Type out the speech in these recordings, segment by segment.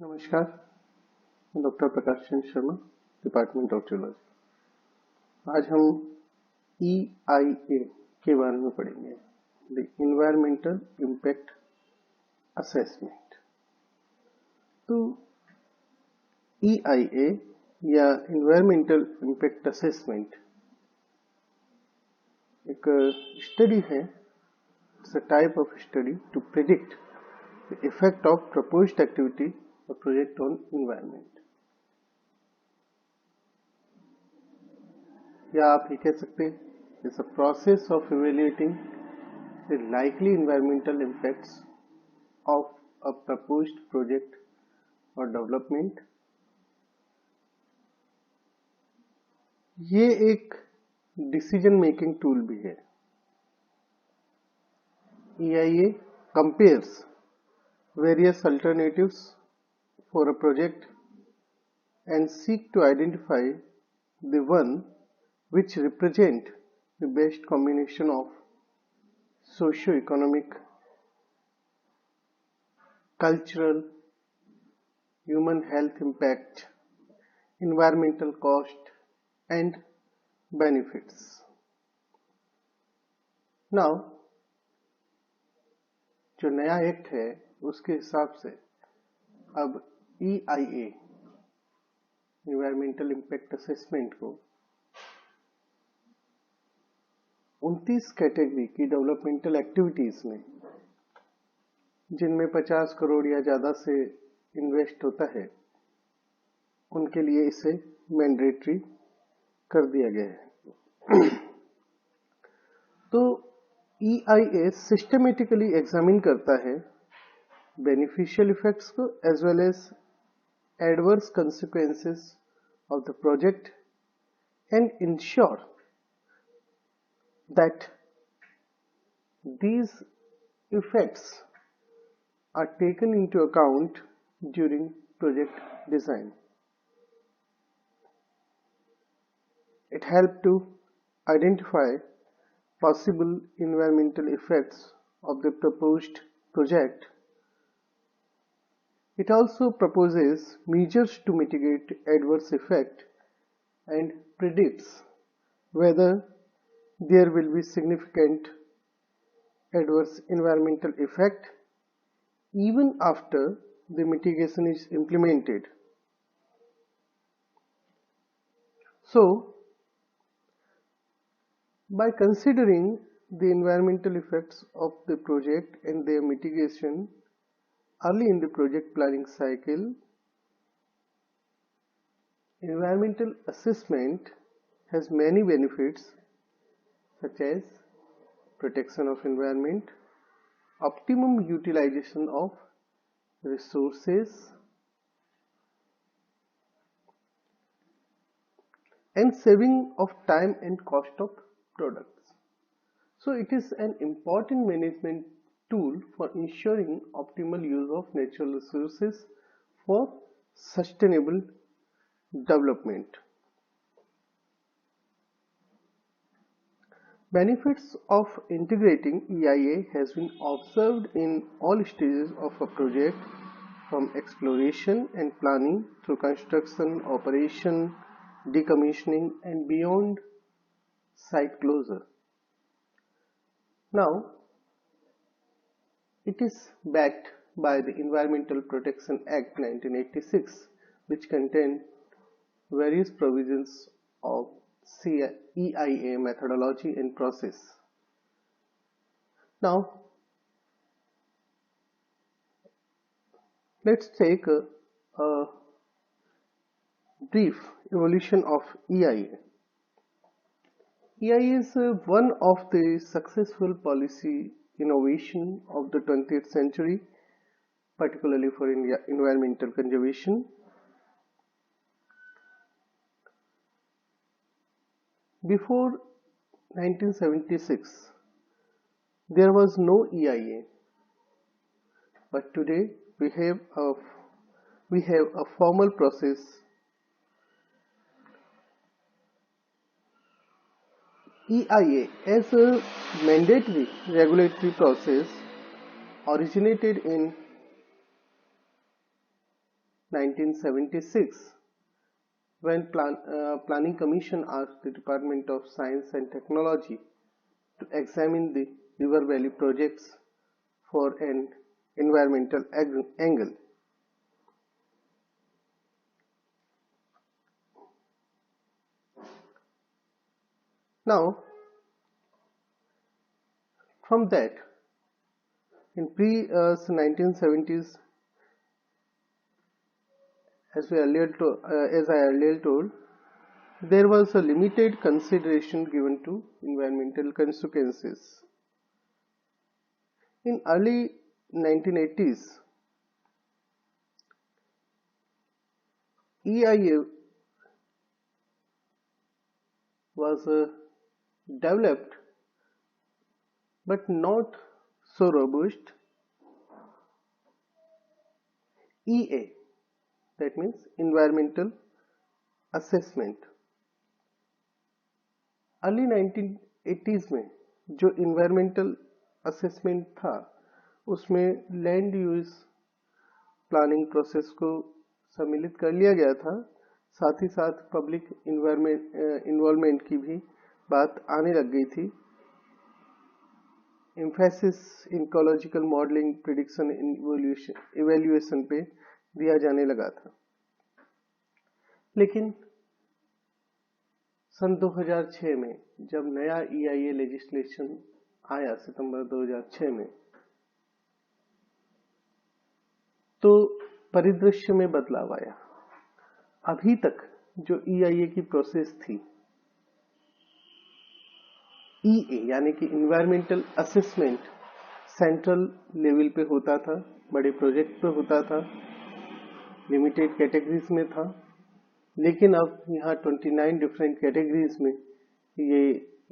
नमस्कार। मैं doctor Prakash Chandra Sharma, department of zoology. आज हम EIA के बारे में पढ़ेंगे, द इन्वायरमेंटल इम्पैक्ट असेसमेंट। तो EIA या इन्वायरमेंटल इम्पैक्ट असेसमेंट एक स्टडी है, it's a type of study to predict the effect of proposed activity or project on environment। या आप ये कह सकते हैं it's a process of evaluating the likely environmental impacts of a proposed project or development। ये एक decision making tool भी है। EIA compares various alternatives for a project and seek to identify the one which represent the best combination of socio-economic, cultural, human health impact, environmental cost and benefits। Now, जो नया act है उसके हिसाब से अब EIA environmental impact assessment को 29 category की developmental activities में, जिनमें 50 करोड़ या ज्यादा से इन्वेस्ट होता है, उनके लिए इसे मैंडेटरी कर दिया गया है। तो EIA सिस्टमेटिकली एग्जामिन करता है बेनिफिशियल इफेक्ट्स को as well as adverse consequences of the project and ensure that these effects are taken into account during project design। It helps to identify possible environmental effects of the proposed project। It also proposes measures to mitigate adverse effect and predicts whether there will be significant adverse environmental effect even after the mitigation is implemented। So, by considering the environmental effects of the project and their mitigation early in the project planning cycle, environmental assessment has many benefits such as protection of environment, optimum utilization of resources, and saving of time and cost of products। So it is an important management tool for ensuring optimal use of natural resources for sustainable development। Benefits of integrating EIA has been observed in all stages of a project, from exploration and planning through construction, operation, decommissioning and beyond site closure। Now, it is backed by the Environmental Protection Act 1986, which contained various provisions of EIA methodology and process। Now, let's take a brief evolution of EIA। EIA is one of the successful policy innovation of the 20th century, particularly for environmental conservation। Before 1976, there was no EIA, but today we have a formal process EIA as a mandatory regulatory process originated in 1976, when Planning Commission asked the Department of Science and Technology to examine the river valley projects for an environmental angle. Now, from that, in pre-1970s, as I earlier told, there was a limited consideration given to environmental consequences. In early 1980s, EIA was developed but not so robust. EA, that means environmental assessment. Early 1980s में जो environmental assessment था उसमें land use planning process को सम्मिलित कर लिया गया था, साथ ही साथ पब्लिक इन्वॉल्वमेंट की भी बात आने लग गई थी. एम्फेसिस इन इकोलॉजिकल मॉडलिंग, प्रिडिक्शन, इवैल्यूएशन पे दिया जाने लगा था. लेकिन सन 2006 में जब नया EIA लेजिस्लेशन आया सितंबर 2006 में, तो परिदृश्य में बदलाव आया. अभी तक जो EIA की प्रोसेस थी, EA यानी कि इन्वायरमेंटल असेसमेंट सेंट्रल लेवल पे होता था, बड़े प्रोजेक्ट पे होता था, लिमिटेड कैटेगरीज में था. लेकिन अब यहाँ 29 डिफरेंट कैटेगरीज में ये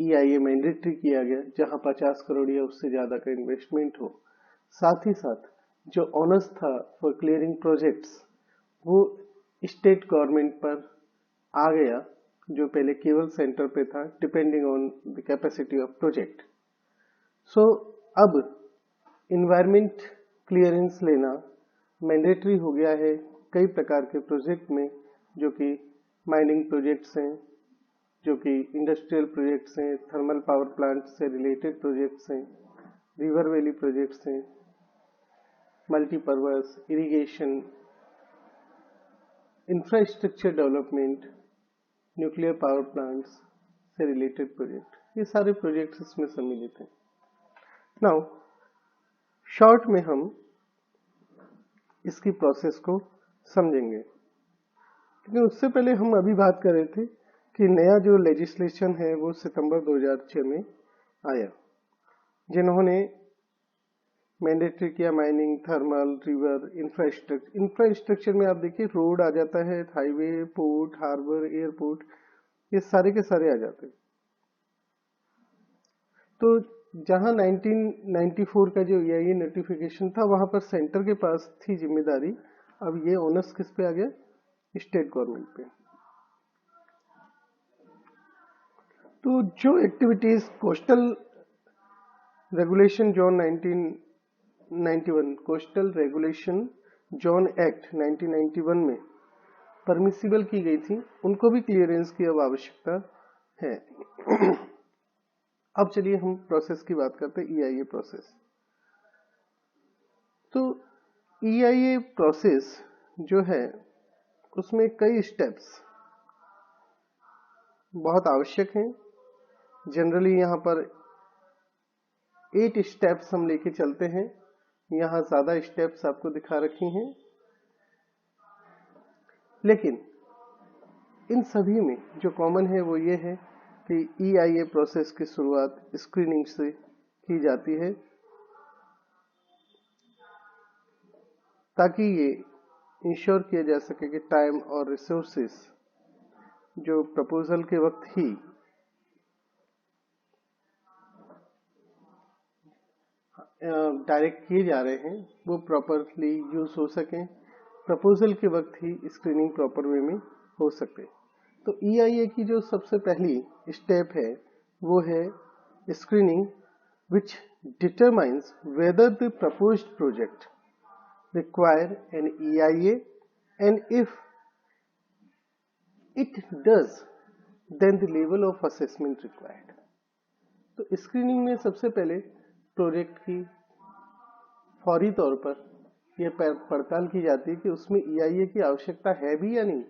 EIA मैंडेटरी किया गया, जहाँ 50 करोड़ या उससे ज्यादा का इन्वेस्टमेंट हो. साथ ही साथ जो ऑनर्स था फॉर क्लियरिंग प्रोजेक्ट्स वो स्टेट गवर्नमेंट पर आ गया, जो पहले केवल सेंटर पे था, depending on the capacity of project. सो अब इन्वायरमेंट क्लियरेंस लेना मैंडेटरी हो गया है कई प्रकार के प्रोजेक्ट में, जो कि माइनिंग प्रोजेक्ट्स हैं, जो कि इंडस्ट्रियल प्रोजेक्ट्स हैं, थर्मल पावर प्लांट से रिलेटेड प्रोजेक्ट्स हैं, रिवर वैली प्रोजेक्ट्स हैं, multipurpose, irrigation, infrastructure development, nuclear power plants से रिलेटेड प्रोजेक्ट, ये सारे प्रोजेक्ट्स इसमें सम्मिलित हैं. नाउ शॉर्ट में हम इसकी प्रोसेस को समझेंगे, लेकिन उससे पहले हम अभी बात कर रहे थे कि नया जो लेजिस्लेशन है वो सितंबर 2006 में आया, जिन्होंने मैंडेटरी किया माइनिंग, थर्मल, रिवर, इंफ्रास्ट्रक्चर में आप देखिए रोड आ जाता है, हाईवे, पोर्ट, हार्बर, एयरपोर्ट, ये सारे के सारे आ जाते हैं. तो जहां 1994 का जो EIA नोटिफिकेशन था वहां पर सेंटर के पास थी जिम्मेदारी, अब ये ओनर्स किस पे आ गया, स्टेट गवर्नमेंट पे. तो जो activities coastal regulation zone 1991, coastal regulation zone act 1991 में परमिसिबल की गई थी, उनको भी क्लियरेंस की अब आवश्यकता है. अब चलिए हम प्रोसेस की बात करते हैं, EIA प्रोसेस. तो EIA प्रोसेस जो है उसमें कई स्टेप्स बहुत आवश्यक हैं. जनरली यहाँ पर 8 स्टेप्स हम लेके चलते हैं, यहाँ ज्यादा स्टेप्स आपको दिखा रखी हैं, लेकिन इन सभी में जो कॉमन है वो ये है कि EIA प्रोसेस की शुरुआत स्क्रीनिंग से की जाती है, ताकि ये इंश्योर किया जा सके कि टाइम और रिसोर्सेस जो प्रपोजल के वक्त ही डायरेक्ट किए जा रहे हैं वो प्रॉपरली यूज हो सकें, प्रपोजल के वक्त ही स्क्रीनिंग प्रॉपर वे में हो सके. तो EIA की जो सबसे पहली स्टेप है वो है screening, which determines whether the proposed project require an EIA and if it does, then the level of assessment required. तो स्क्रीनिंग में सबसे पहले प्रोजेक्ट की फौरी तौर पर यह पड़ताल की जाती है कि उसमें EIA की आवश्यकता है भी या नहीं,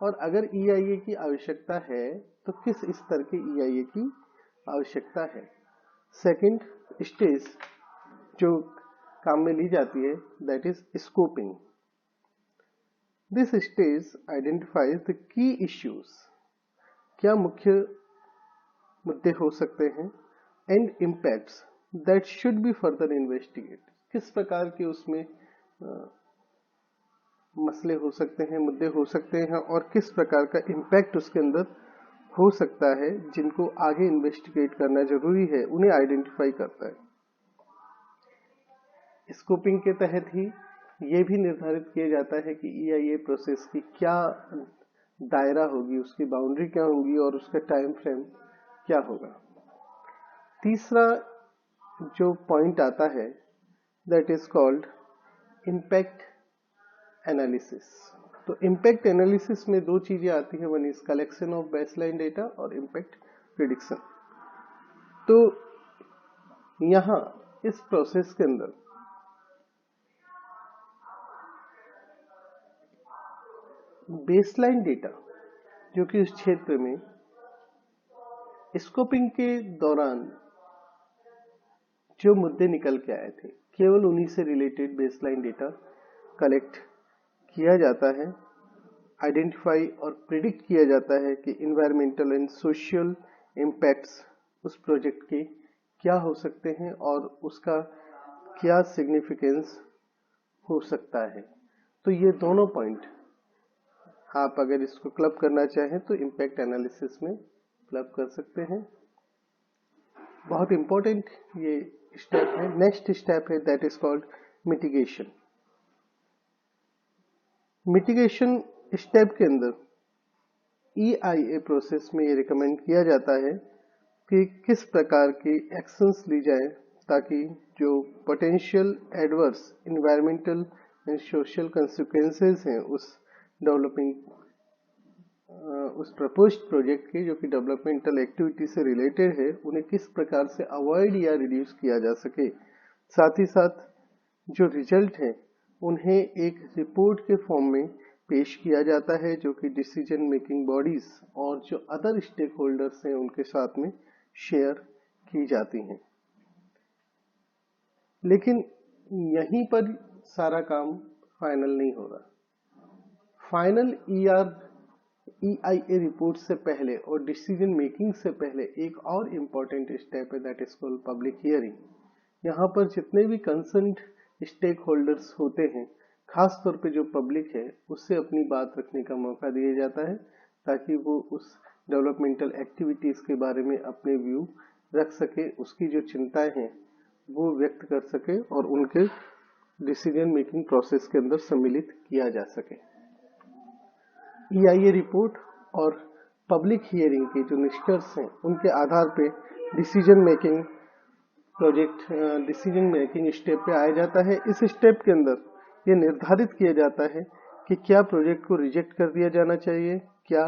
और अगर EIA की आवश्यकता है तो किस स्तर के EIA की आवश्यकता है। सेकंड स्टेज जो काम में ली जाती है that is scoping. This stage identifies the key issues, क्या मुख्य मुद्दे हो सकते हैं, and impacts that should be further investigate, किस प्रकार के उसमें मसले हो सकते हैं, मुद्दे हो सकते हैं, और किस प्रकार का इम्पैक्ट उसके अंदर हो सकता है जिनको आगे इन्वेस्टिगेट करना जरूरी है, उन्हें आइडेंटिफाई करता है। स्कोपिंग के तहत ही ये भी निर्धारित किया जाता है कि EIA प्रोसेस की क्या दायरा होगी, उसकी बाउंड्री क्या होगी और उसका टाइम फ्रेम क्या होगा। तीसरा जो पॉइंट आता है that is called impact analysis. तो इम्पैक्ट एनालिसिस में दो चीजें आती है, one is collection of baseline data और इम्पैक्ट प्रिडिक्शन। तो यहां इस प्रोसेस के अंदर बेसलाइन डेटा जो कि उस क्षेत्र में स्कोपिंग के दौरान जो मुद्दे निकल के आए थे, केवल उन्हीं से रिलेटेड बेसलाइन डेटा कलेक्ट किया जाता है, आइडेंटिफाई और प्रिडिक्ट किया जाता है कि इन्वायरमेंटल एंड सोशल इम्पैक्ट्स उस प्रोजेक्ट के क्या हो सकते हैं और उसका क्या सिग्निफिकेंस हो सकता है। तो ये दोनों पॉइंट आप अगर इसको क्लब करना चाहें तो इम्पैक्ट एनालिसिस में क्लब कर सकते हैं। बहुत इंपॉर्टेंट ये स्टेप है। नेक्स्ट स्टेप है that is called mitigation. Mitigation step के अंदर EIA प्रोसेस में ये रिकमेंड किया जाता है कि किस प्रकार की एक्शंस ली जाए ताकि जो potential adverse environmental and social consequences हैं उस उस प्रपोज्ड प्रोजेक्ट के, जो कि डेवलपमेंटल एक्टिविटी से रिलेटेड है, उन्हें किस प्रकार से अवॉइड या रिड्यूस किया जा सके। साथ ही साथ जो रिजल्ट है उन्हें एक रिपोर्ट के फॉर्म में पेश किया जाता है जो कि डिसीजन मेकिंग बॉडीज और जो अदर स्टेक होल्डर्स हैं उनके साथ में शेयर की जाती हैं। लेकिन यहीं पर सारा काम फाइनल नहीं हो रहा। फाइनल EIA रिपोर्ट से पहले और डिसीजन मेकिंग से पहले एक और इम्पॉर्टेंट स्टेप है that is called public hearing. यहाँ पर जितने भी कंसर्न्ड स्टेक होल्डर्स होते हैं, खास तौर पे जो पब्लिक है, उससे अपनी बात रखने का मौका दिया जाता है ताकि वो उस डेवलपमेंटल एक्टिविटीज के बारे में अपने व्यू रख सके, उसकी जो चिंताएं हैं वो व्यक्त कर सके और उनके डिसीजन मेकिंग प्रोसेस के अंदर सम्मिलित किया जा सके। EIA रिपोर्ट और पब्लिक हियरिंग के जो निष्कर्ष हैं उनके आधार पे डिसीजन मेकिंग स्टेप पे आया जाता है। इस स्टेप के अंदर ये निर्धारित किया जाता है कि क्या प्रोजेक्ट को रिजेक्ट कर दिया जाना चाहिए, क्या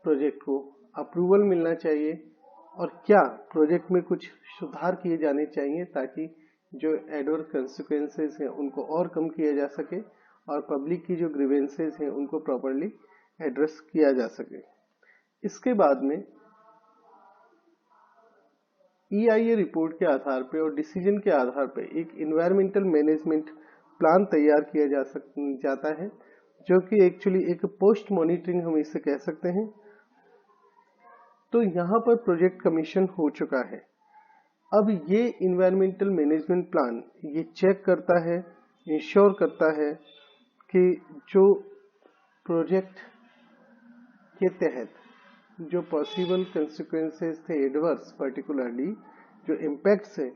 प्रोजेक्ट को अप्रूवल मिलना चाहिए और क्या प्रोजेक्ट में कुछ सुधार किए जाने चाहिए ताकि जो एडवर्स कंसिक्वेंसेस हैं उनको और कम किया जा सके और पब्लिक की जो ग्रीवेंसेस हैं उनको प्रॉपर्ली एड्रेस किया जा सके। इसके बाद में EIA रिपोर्ट के आधार पे और डिसीजन के आधार पे एक इन्वायरमेंटल मैनेजमेंट प्लान तैयार किया जाता है जो कि एक्चुअली एक पोस्ट मॉनिटरिंग हम इसे कह सकते हैं। तो यहाँ पर प्रोजेक्ट कमीशन हो चुका है। अब ये इन्वायरमेंटल मैनेजमेंट प्लान ये चेक करता है, इंश्योर करता है कि जो प्रोजेक्ट के तहत जो पॉसिबल कंसिक्वेंसेस थे एडवर्स, पर्टिकुलरली जो इम्पैक्ट्स है,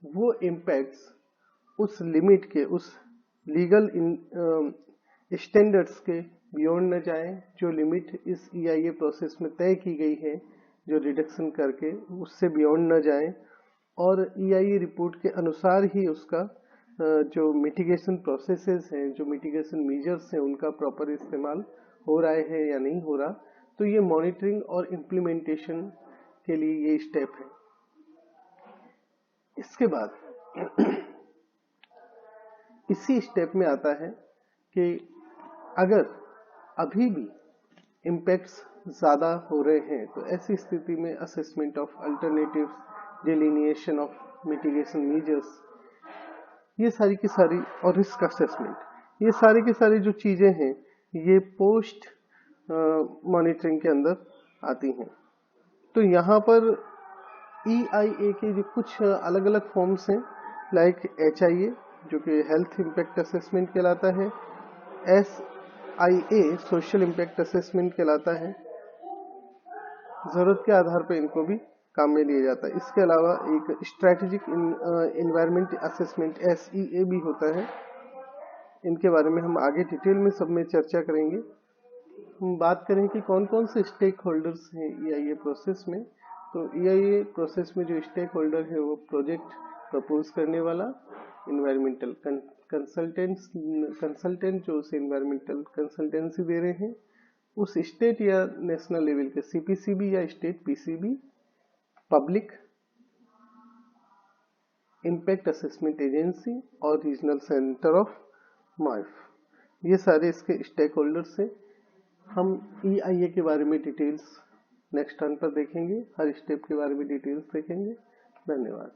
वो इम्पैक्ट्स उस लिमिट के, उस लीगल स्टैंडर्ड्स के बियॉन्ड न जाए जो लिमिट इस EIA प्रोसेस में तय की गई है, जो रिडक्शन करके उससे बियॉन्ड न जाए और EIA रिपोर्ट के अनुसार ही उसका जो मिटिगेशन प्रोसेसेस हैं, जो मिटिगेशन मेजर्स हैं, उनका प्रॉपर इस्तेमाल हो रहा है या नहीं हो रहा। तो ये मॉनिटरिंग और इम्प्लीमेंटेशन के लिए ये स्टेप है। इसके बाद इसी स्टेप में आता है कि अगर अभी भी इम्पैक्ट्स ज़्यादा हो रहे हैं तो ऐसी स्थिति में assessment of alternatives, delineation of mitigation measures, ये सारी की सारी, और रिस्क असेसमेंट, ये सारी की सारी जो चीज़ें हैं ये पोस्ट मॉनिटरिंग के अंदर आती हैं। तो यहाँ पर EIA के जो कुछ अलग अलग फॉर्म्स हैं, लाइक HIA जो कि हेल्थ इम्पैक्ट असेसमेंट कहलाता है, SIA सोशल इम्पैक्ट असेसमेंट कहलाता है। जरूरत के आधार पर इनको भी काम में लिया जाता है। इसके अलावा एक स्ट्रैटेजिक इन्वायरमेंट असेसमेंट SEA भी होता है। इनके बारे में हम आगे डिटेल में सब में चर्चा करेंगे। हम बात करें कि कौन कौन से स्टेक होल्डर्स हैं EIA प्रोसेस में। तो EIA प्रोसेस में जो स्टेक होल्डर है वो प्रोजेक्ट प्रपोज करने वाला, इन्वायरमेंटल कंसल्टेंट जो उसे इन्वायरमेंटल कंसल्टेंसी दे रहे हैं, उस स्टेट या नेशनल लेवल के CPCB या state PCB, public impact assessment agency और रीजनल सेंटर ऑफ MIF, ये सारे इसके स्टेक होल्डर्स हैं। हम EIA के बारे में डिटेल्स नेक्स्ट टर्न पर देखेंगे, हर स्टेप के बारे में डिटेल्स देखेंगे। धन्यवाद।